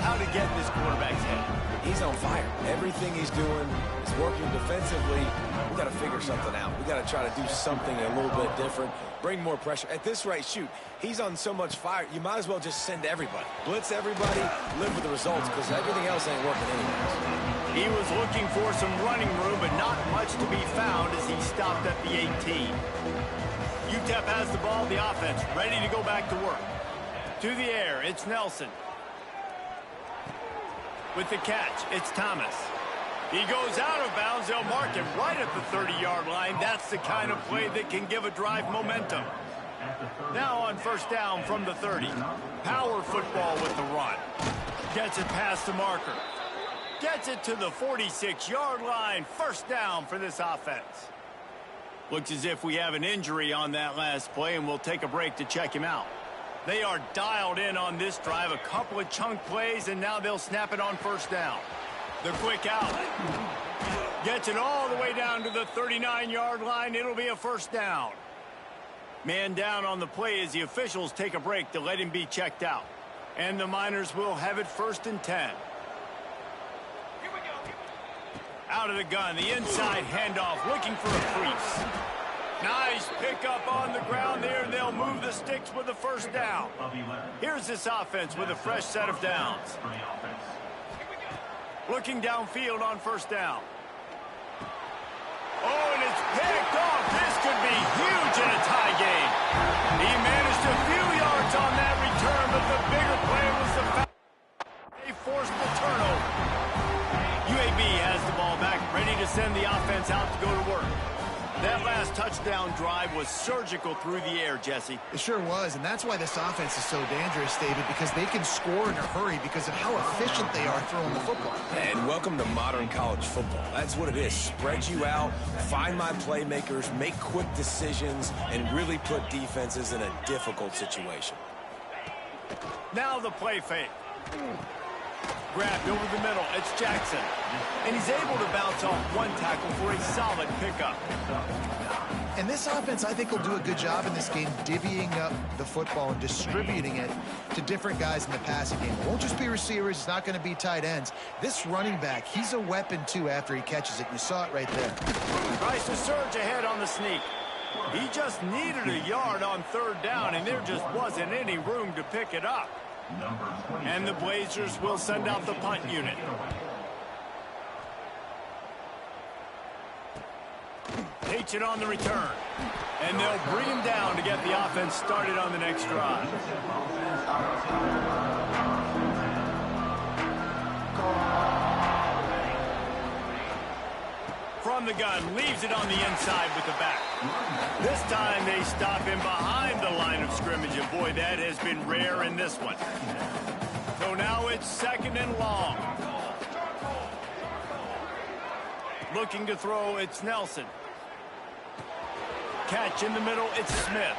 how to get in this quarterback's head. He's on fire. Everything he's doing is working defensively. We got to figure something out. We got to try to do something a little bit different. Bring more pressure. At this rate, shoot, he's on so much fire, you might as well just send everybody. Blitz everybody, live with the results, because everything else ain't working anyways. He was looking for some running room, but not much to be found as he stopped at the 18. UTEP has the ball, the offense, ready to go back to work. To the air, it's Nelson. With the catch, it's Thomas. He goes out of bounds. They'll mark him right at the 30-yard line. That's the kind of play that can give a drive momentum. Now on first down from the 30. Power football with the run. Gets it past the marker. Gets it to the 46-yard line. First down for this offense. Looks as if we have an injury on that last play, and we'll take a break to check him out. They are dialed in on this drive. A couple of chunk plays, and now they'll snap it on first down. The quick out. Gets it all the way down to the 39-yard line. It'll be a first down. Man down on the play as the officials take a break to let him be checked out. And the Miners will have it 1st and 10. Out of the gun, the inside handoff, looking for a crease. Nice pickup on the ground there. They'll move the sticks with the first down. Here's this offense with a fresh set of downs. Looking downfield on first down. Oh, and it's picked off. This could be huge in a tie game. He managed a few yards on that return, but the bigger play was the foul. They forced the turnover. UAB has the ball back, ready to send the offense out to go to work. That last touchdown drive was surgical through the air, Jesse. It sure was, and that's why this offense is so dangerous, David, because they can score in a hurry because of how efficient they are throwing the football. And welcome to modern college football. That's what it is. Spread you out, find my playmakers, make quick decisions, and really put defenses in a difficult situation. Now the play fake. Grabbed over the middle. It's Jackson. And he's able to bounce off one tackle for a solid pickup. And this offense, I think, will do a good job in this game divvying up the football and distributing it to different guys in the passing game. It won't just be receivers. It's not going to be tight ends. This running back, he's a weapon, too, after he catches it. You saw it right there. Tries to surge ahead on the sneak. He just needed a yard on third down, and there just wasn't any room to pick it up. And the Blazers will send out the punt unit. Takes it on the return. And they'll bring him down to get the offense started on the next drive. From the gun, leaves it on the inside with the back. This time they stop him behind the line of scrimmage, and boy, that has been rare in this one. So now it's 2nd and long. Looking to throw, it's Nelson. Catch in the middle, it's Smith.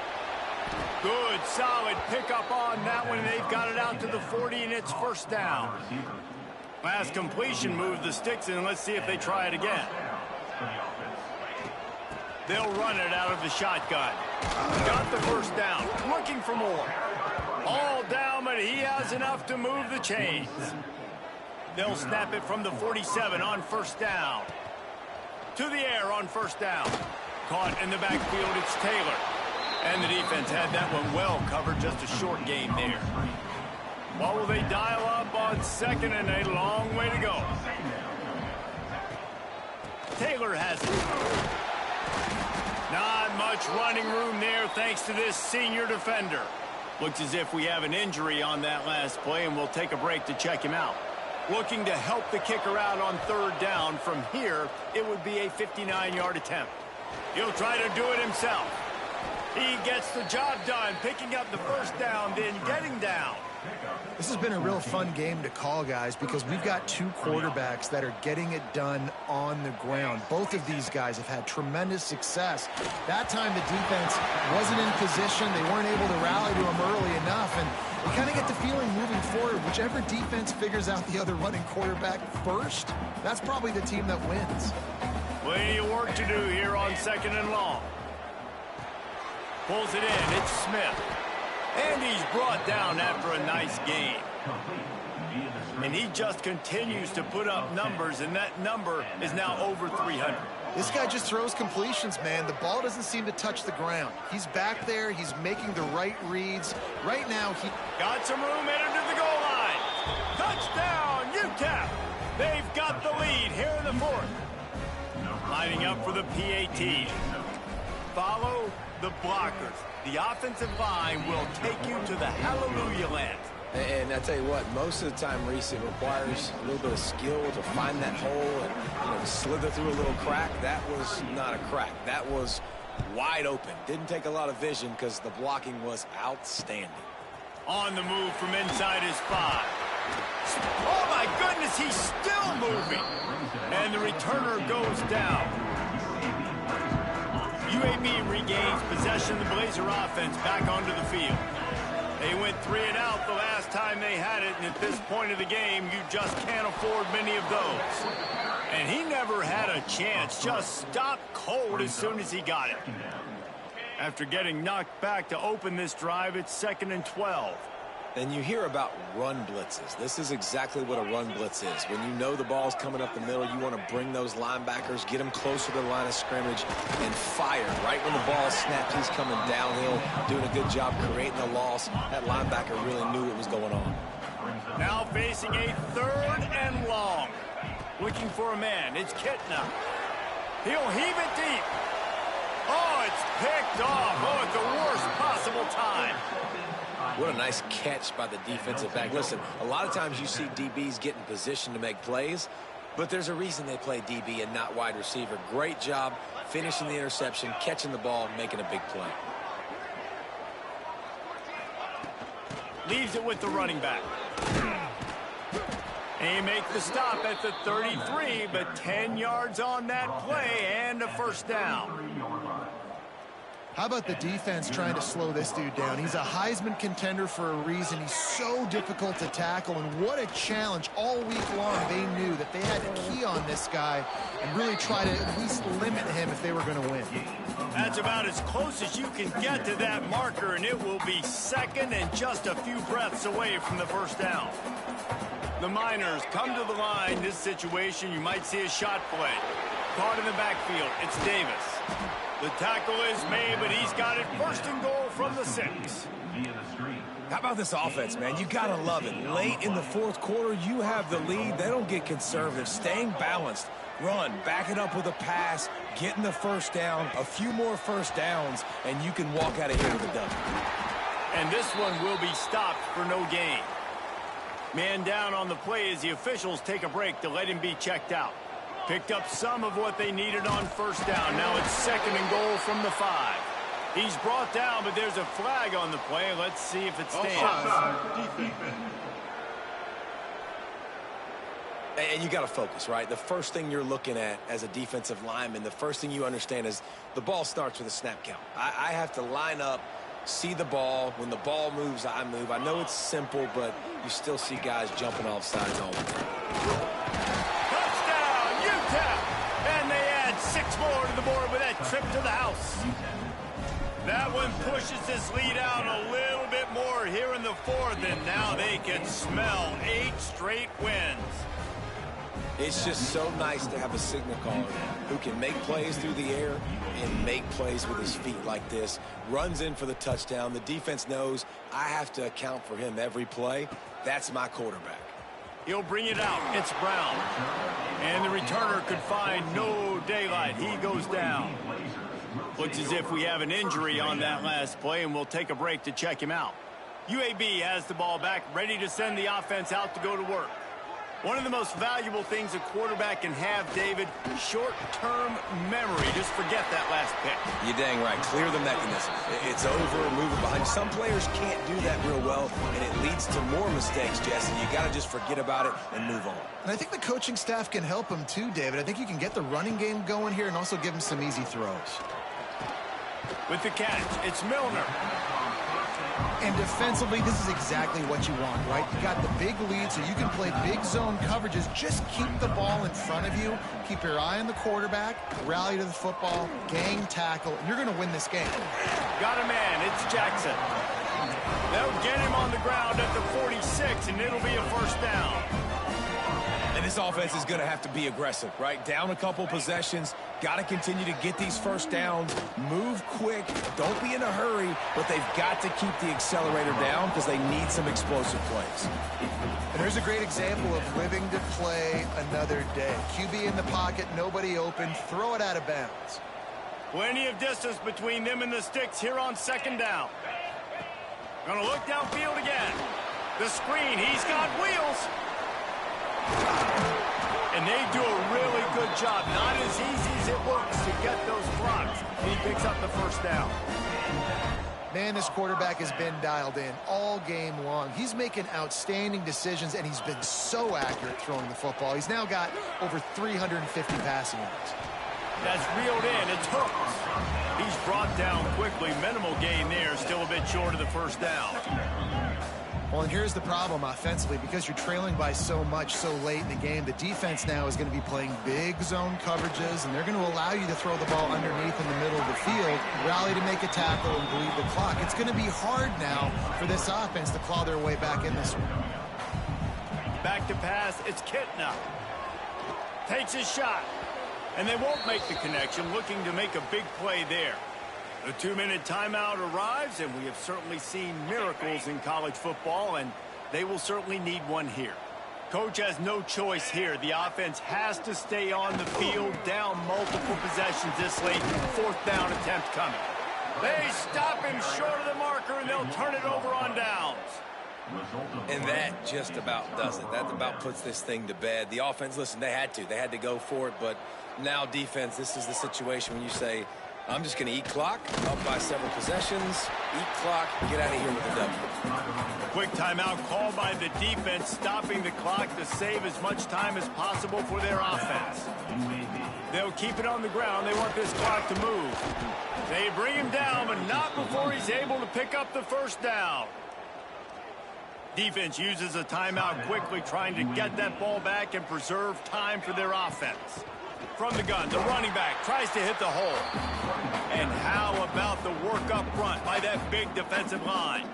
Good, solid pickup on that one. They've got it out to the 40, and it's first down. Last completion moved the sticks, and let's see if they try it again. They'll run it out of the shotgun. Got the first down. Looking for more. All down, but he has enough to move the chains. They'll snap it from the 47 on first down. To the air on first down. Caught in the backfield, it's Taylor. And the defense had that one well covered, just a short game there. What will they dial up on 2nd and a long way to go? Taylor has it. Not much running room there thanks to this senior defender. Looks as if we have an injury on that last play, and we'll take a break to check him out. Looking to help the kicker out on third down. From here, it would be a 59-yard attempt. He'll try to do it himself. He gets the job done, picking up the first down, then getting down. This has been a real fun game to call, guys, because we've got two quarterbacks that are getting it done on the ground. Both of these guys have had tremendous success. That time the defense wasn't in position. They weren't able to rally to him early enough, and you kind of get the feeling moving forward, whichever defense figures out the other running quarterback first, that's probably the team that wins. Plenty of work to do here on 2nd and long. Pulls it in. It's Smith. And he's brought down after a nice game. And he just continues to put up numbers, and that number is now over 300. This guy just throws completions, man. The ball doesn't seem to touch the ground. He's back there. He's making the right reads. Right now, he got some room headed to the goal line. Touchdown, UTEP. They've got the lead here in the 4th. Lining up for the PAT. Follow the blockers. The offensive line will take you to the hallelujah land. And I tell you what, most of the time, Reese, it requires a little bit of skill to find that hole and slither through a little crack. That was not a crack. That was wide open. Didn't take a lot of vision because the blocking was outstanding. On the move from inside his 5. Oh, my goodness, he's still moving. And the returner goes down. UAB regains possession of the Blazer offense back onto the field. They went 3 and out the last time they had it, and at this point of the game, you just can't afford many of those. And he never had a chance, just stopped cold as soon as he got it. After getting knocked back to open this drive, it's 2nd and 12. And you hear about run blitzes. This is exactly what a run blitz is. When you know the ball's coming up the middle, you want to bring those linebackers, get them closer to the line of scrimmage, and fire. Right when the ball snaps, he's coming downhill, doing a good job creating a loss. That linebacker really knew what was going on. Now facing a 3rd and long. Looking for a man. It's Kitna. He'll heave it deep. Oh, it's picked off. Oh, at the worst possible time. What a nice catch by the defensive back. Listen, a lot of times you see DBs get in position to make plays, but there's a reason they play DB and not wide receiver. Great job finishing the interception, catching the ball, and making a big play. Leaves it with the running back. And he makes the stop at the 33, but 10 yards on that play and a first down. How about the defense trying to slow this dude down? He's a Heisman contender for a reason. He's so difficult to tackle, and what a challenge. All week long, they knew that they had to key on this guy and really try to at least limit him if they were going to win. That's about as close as you can get to that marker, and it will be 2nd and just a few breaths away from the first down. The Miners come to the line. This situation, you might see a shot play. Caught in the backfield, it's Davis. The tackle is made, but he's got it 1st and goal from the 6. How about this offense, man? You got to love it. Late in the 4th quarter, you have the lead. They don't get conservative. Staying balanced. Run, back it up with a pass, getting the first down, a few more first downs, and you can walk out of here with a W. And this one will be stopped for no gain. Man down on the play as the officials take a break to let him be checked out. Picked up some of what they needed on first down. Now it's 2nd and goal from the 5. He's brought down, but there's a flag on the play. Let's see if it stands. And you got to focus, right? The first thing you're looking at as a defensive lineman, the first thing you understand is the ball starts with a snap count. I have to line up, see the ball. When the ball moves, I move. I know it's simple, but you still see guys jumping off sides all the time. Touchdown, UTEP! And they add 6 more to the board with that trip to the house. That one pushes this lead out a little bit more here in the 4th, and now they can smell 8 straight wins. It's just so nice to have a signal caller who can make plays through the air and make plays with his feet like this. Runs in for the touchdown. The defense knows I have to account for him every play. That's my quarterback. He'll bring it out. It's Brown. And the returner could find no daylight. He goes down. Looks as if we have an injury on that last play, and we'll take a break to check him out. UAB has the ball back, ready to send the offense out to go to work. One of the most valuable things a quarterback can have, David, short-term memory. Just forget that last pick. You're dang right. Clear the mechanism. It's over, move it behind. Some players can't do that real well, and it leads to more mistakes, Jesse. You got to just forget about it and move on. And I think the coaching staff can help him too, David. I think you can get the running game going here and also give him some easy throws. With the catch, it's Milner. And defensively, this is exactly what you want, right? You got the big lead, so you can play big zone coverages. Just keep the ball in front of you. Keep your eye on the quarterback. Rally to the football. Gang tackle. You're going to win this game. Got a man. It's Jackson. They'll get him on the ground at the 46, and it'll be a first down. And this offense is going to have to be aggressive, right? Down a couple possessions. Got to continue to get these first downs. Move quick. Don't be in a hurry, but they've got to keep the accelerator down because they need some explosive plays. And there's a great example of living to play another day. QB in the pocket, nobody open. Throw it out of bounds. Plenty of distance between them and the sticks here on second down. Gonna look downfield again. The screen, he's got wheels. And they do a really good job. Not as easy as it looks to get those blocks. He picks up the first down. Man, this quarterback has been dialed in all game long. He's making outstanding decisions, and he's been so accurate throwing the football. He's now got over 350 passing yards. That's reeled in. It's Hooks. He's brought down quickly. Minimal gain there. Still a bit short of the first down. Well, and here's the problem offensively. Because you're trailing by so much so late in the game, the defense now is going to be playing big zone coverages, and they're going to allow you to throw the ball underneath in the middle of the field, rally to make a tackle, and bleed the clock. It's going to be hard now for this offense to claw their way back in this one. Back to pass. It's Kitna. Takes his shot. And they won't make the connection, looking to make a big play there. The 2-minute timeout arrives, and we have certainly seen miracles in college football, and they will certainly need one here. Coach has no choice here. The offense has to stay on the field, down multiple possessions this late. Fourth down attempt coming. They stop him short of the marker, and they'll turn it over on downs. And that just about does it. That about puts this thing to bed. The offense, listen, they had to go for it, but now defense, this is the situation when you say, I'm just going to eat clock, up by several possessions, eat clock, get out of here with a W. Quick timeout called by the defense, stopping the clock to save as much time as possible for their offense. They'll keep it on the ground. They want this clock to move. They bring him down, but not before he's able to pick up the first down. Defense uses a timeout quickly, trying to get that ball back and preserve time for their offense. From the gun, the running back tries to hit the hole. And how about the work up front by that big defensive line?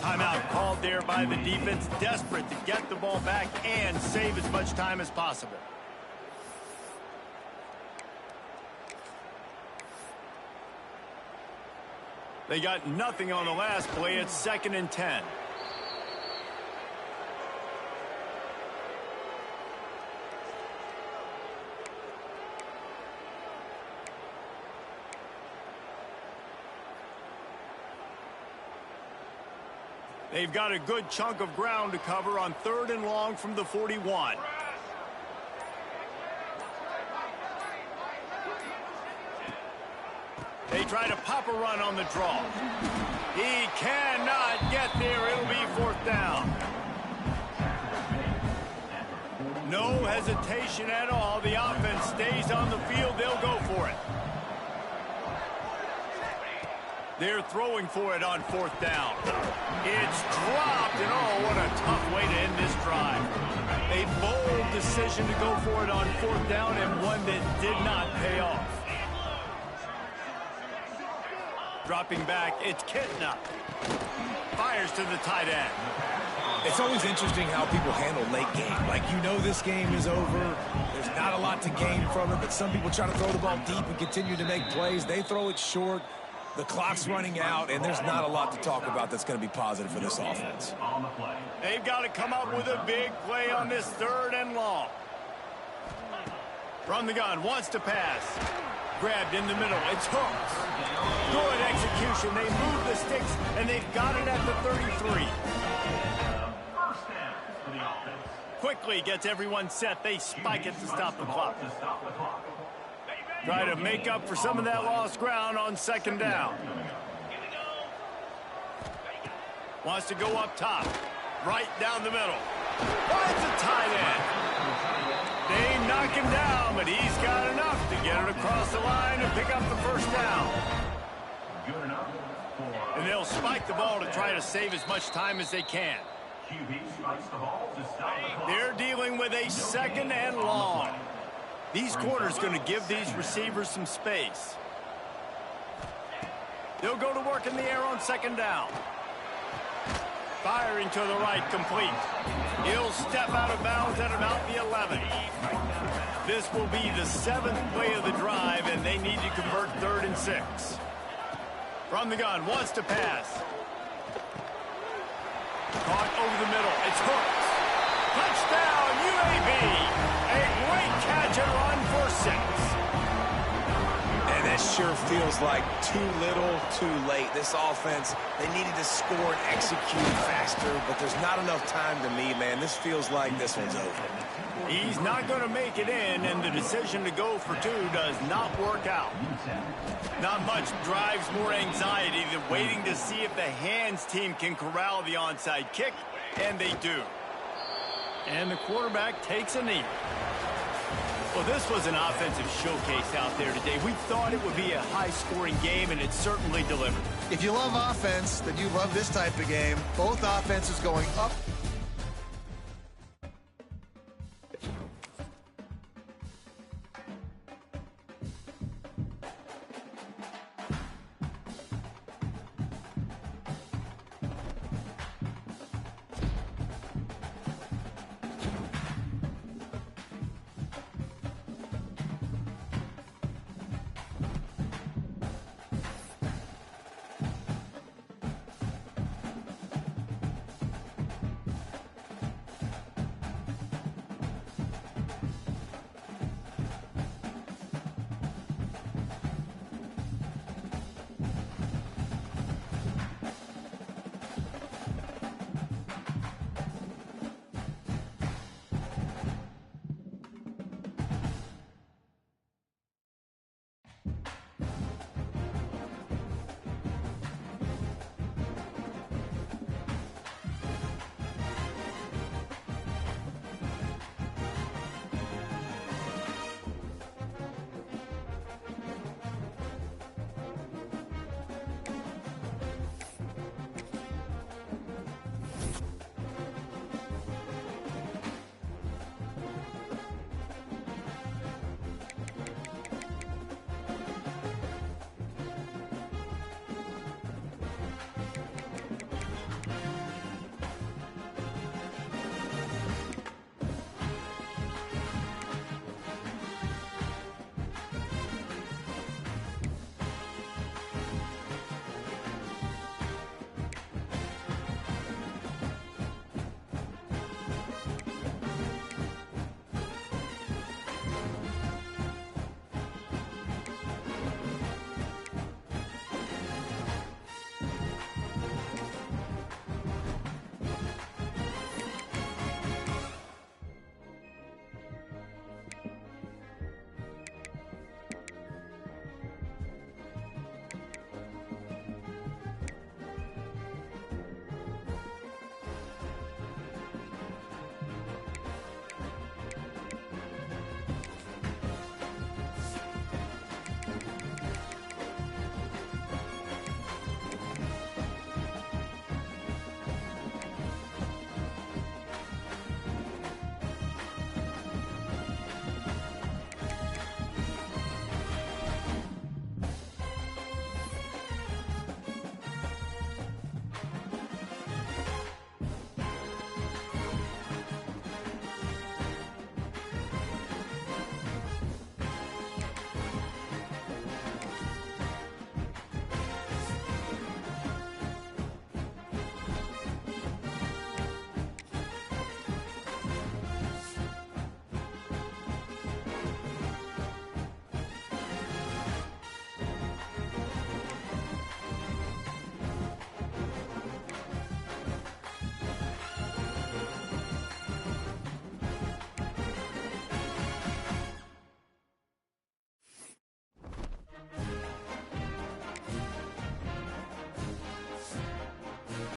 Timeout called there by the defense, desperate to get the ball back and save as much time as possible. They got nothing on the last play. It's 2nd and 10. They've got a good chunk of ground to cover on 3rd and long from the 41. They try to pop a run on the draw. He cannot get there. It'll be 4th down. No hesitation at all. The offense stays on the field. They'll go for it. They're throwing for it on 4th down. It's dropped, and oh, what a tough way to end this drive. A bold decision to go for it on 4th down, and one that did not pay off. Dropping back, it's Kitna. Fires to the tight end. It's always interesting how people handle late game. Like, you know this game is over. There's not a lot to gain from it, but some people try to throw the ball deep and continue to make plays. They throw it short. The clock's running out, and there's not a lot to talk about that's going to be positive for this offense. They've got to come up with a big play on this 3rd and long. From the gun, wants to pass. Grabbed in the middle. It's hooked. Good execution. They move the sticks, and they've got it at the 33. Quickly gets everyone set. They spike it to stop the clock. Try to make up for some of that lost ground on second down. Wants to go up top. Right down the middle. Finds a tight end. They knock him down, but he's got enough to get it across the line and pick up the first down. And they'll spike the ball to try to save as much time as they can. They're dealing with a second and long. These corners going to give these receivers some space. They'll go to work in the air on second down. Firing to the right, complete. He'll step out of bounds at about the 11. This will be the 7th play of the drive, and they need to convert 3rd and 6. From the gun, wants to pass. Caught over the middle. It's hooked. Touchdown, UAB. A great catch and run for 6. And that sure feels like too little, too late. This offense, they needed to score and execute faster, but there's not enough time to me, man. This feels like this one's over. He's not going to make it in, and the decision to go for 2 does not work out. Not much drives more anxiety than waiting to see if the hands team can corral the onside kick, and they do. And the quarterback takes a knee. Well, this was an offensive showcase out there today. We thought it would be a high-scoring game, and it certainly delivered. If you love offense, then you love this type of game. Both offenses going up